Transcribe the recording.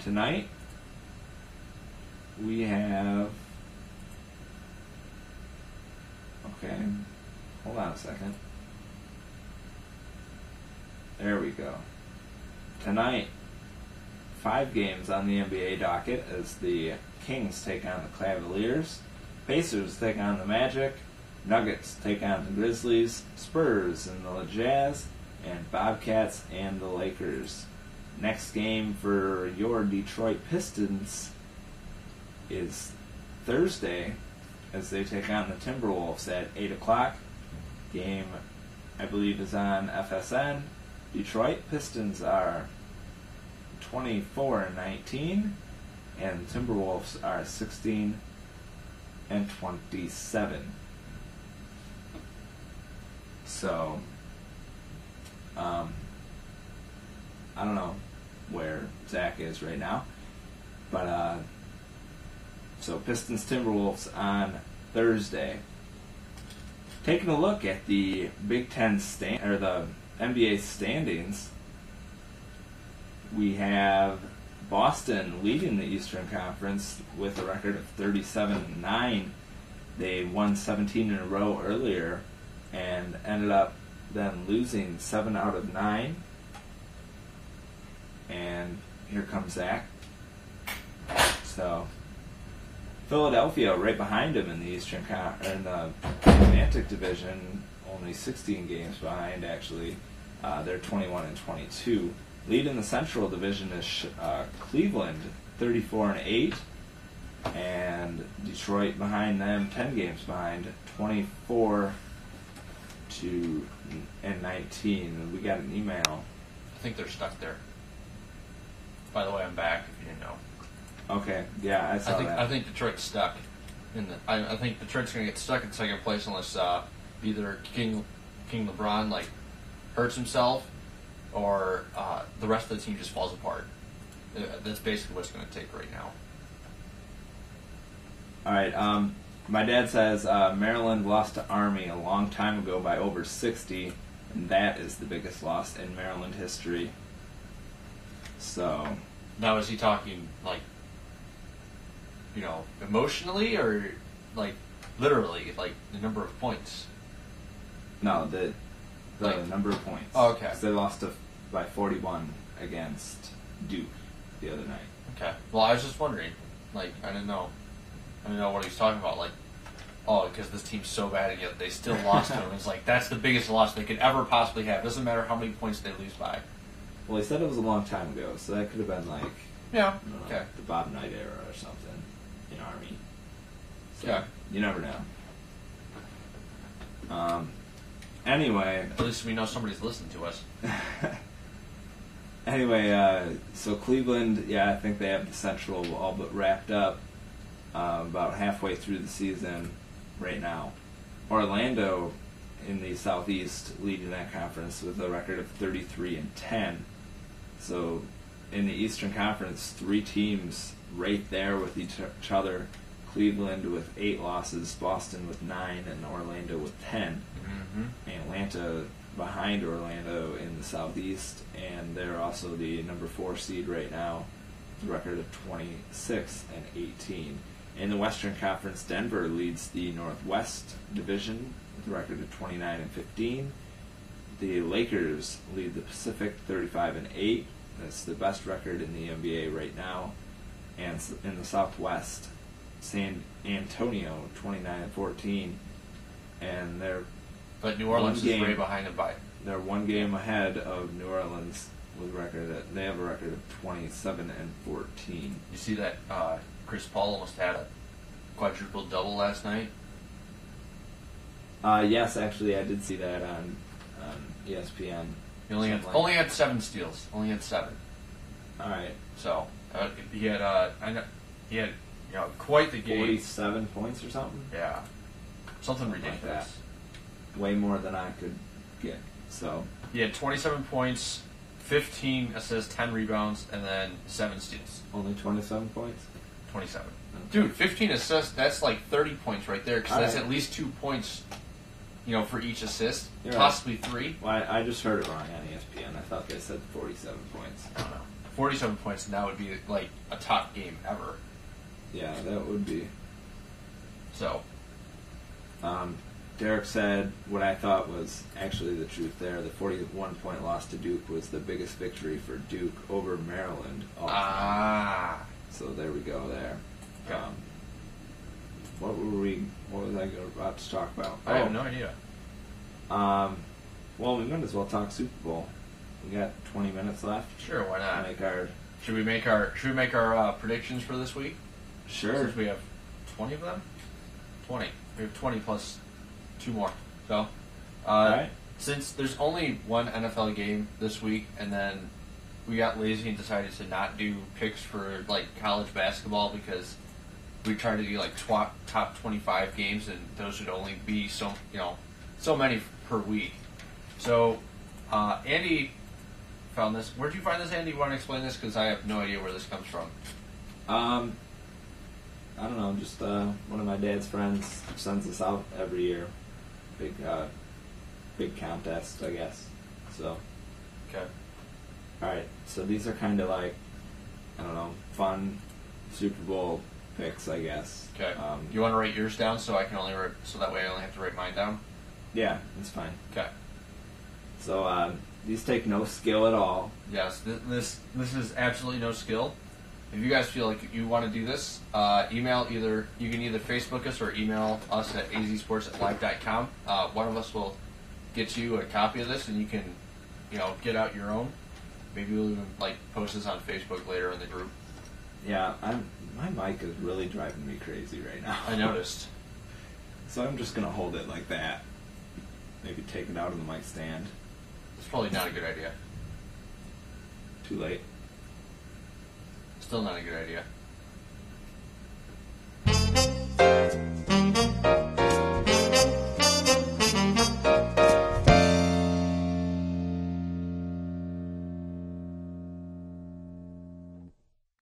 tonight we have... Okay, hold on a second. There we go. Tonight, 5 games on the NBA docket as the Kings take on the Cavaliers, Pacers take on the Magic, Nuggets take on the Grizzlies, Spurs and the Jazz, and Bobcats and the Lakers. Next game for your Detroit Pistons is Thursday as they take on the Timberwolves at 8 o'clock. Game, I believe, is on FSN. Detroit Pistons are 24-19, and the Timberwolves are 16-27. So, I don't know where Zach is right now, but so Pistons Timberwolves on Thursday. Taking a look at the Big Ten or the NBA standings, we have Boston leading the Eastern Conference with a record of 37-9. They won 17 in a row earlier and ended up then losing 7 out of 9. And here comes Zach. So Philadelphia right behind him in the in the Atlantic Division, only 16 games behind actually. They're 21-22. Lead in the Central Division is Cleveland, 34-8, and Detroit behind them, 10 games behind, 24-19. We got an email. I think they're stuck there. By the way, I'm back. If you didn't know. Okay, yeah, I saw that. I think Detroit's stuck. I think Detroit's going to get stuck in second place unless either King LeBron hurts himself, or the rest of the team just falls apart. That's basically what it's going to take right now. All right. My dad says Maryland lost to Army a long time ago by over 60, and that is the biggest loss in Maryland history. So now, is he talking emotionally, or literally, the number of points? No, the number of points. Oh, okay. They lost by 41 against Duke the other night. Okay. Well, I was just wondering. I didn't know what he was talking about. Because this team's so bad, and yet they still lost to him. It's that's the biggest loss they could ever possibly have. Doesn't matter how many points they lose by. Well, he said it was a long time ago, so that could have been the Bob Knight era or something in Army. So, yeah. You never know. Anyway. At least we know somebody's listening to us. Anyway, so Cleveland, I think they have the Central all but wrapped up about halfway through the season right now. Orlando in the Southeast leading that conference with a record of 33-10. So in the Eastern Conference, 3 teams right there with each other. Cleveland with 8 losses, Boston with 9, and Orlando with 10. Mm-hmm. Atlanta behind Orlando in the Southeast, and they're also the number 4 seed right now, with a record of 26-18. In the Western Conference, Denver leads the Northwest Division with a record of 29-15. The Lakers lead the Pacific 35-8. That's the best record in the NBA right now. And in the Southwest, San Antonio 29-14, and but New Orleans is right behind them by. They're 1 game ahead of New Orleans with they have a record of 27-14. You see that Chris Paul almost had a quadruple double last night? Yes, actually, I did see that on ESPN. He only had 7 steals. Only had 7. All right. So he had quite the game. 47 points or something. Yeah, something ridiculous. Like that. Way more than I could get. So he had 27 points, 15 assists, 10 rebounds, and then 7 steals. Only 27 points. 27. Okay. Dude, 15 assists. That's 30 points right there. Because that's at least 2 points. For each assist, possibly 3. Well, I just heard it wrong on ESPN. I thought they said 47 points. I don't know. 47 points, and that would be like a top game ever. Yeah, that would be. So, Derek said what I thought was actually the truth there. The 41-point loss to Duke was the biggest victory for Duke over Maryland all time. So there we go there. Okay. What was I about to talk about? I have no idea. Well, we might as well talk Super Bowl. We got 20 minutes left. Sure, why not? Should we make our predictions for this week? Sure. Since we have 20 of them? 20. We have 20 plus 2 more. So, Alright. Since there's only one NFL game this week, and then we got lazy and decided to not do picks for like college basketball because we tried to do like top 25 games, and those would only be so many per week. So, Andy found this. Where'd you find this, Andy? You want to explain this? Because I have no idea where this comes from. I don't know, just one of my dad's friends sends this out every year. Big contest, I guess. So. Okay. Alright, so these are kind of like, I don't know, fun Super Bowl picks, I guess. Okay. You want to write yours down so I can so that way I only have to write mine down? Yeah, that's fine. Okay. So these take no skill at all. Yes, this is absolutely no skill. If you guys feel like you want to do this, you can either Facebook us or email us at azsports@live.com. One of us will get you a copy of this, and you can, get out your own. Maybe we'll even post this on Facebook later in the group. Yeah, my mic is really driving me crazy right now. I noticed. So I'm just gonna hold it like that. Maybe take it out of the mic stand. It's probably not a good idea. Too late. Still not a good idea.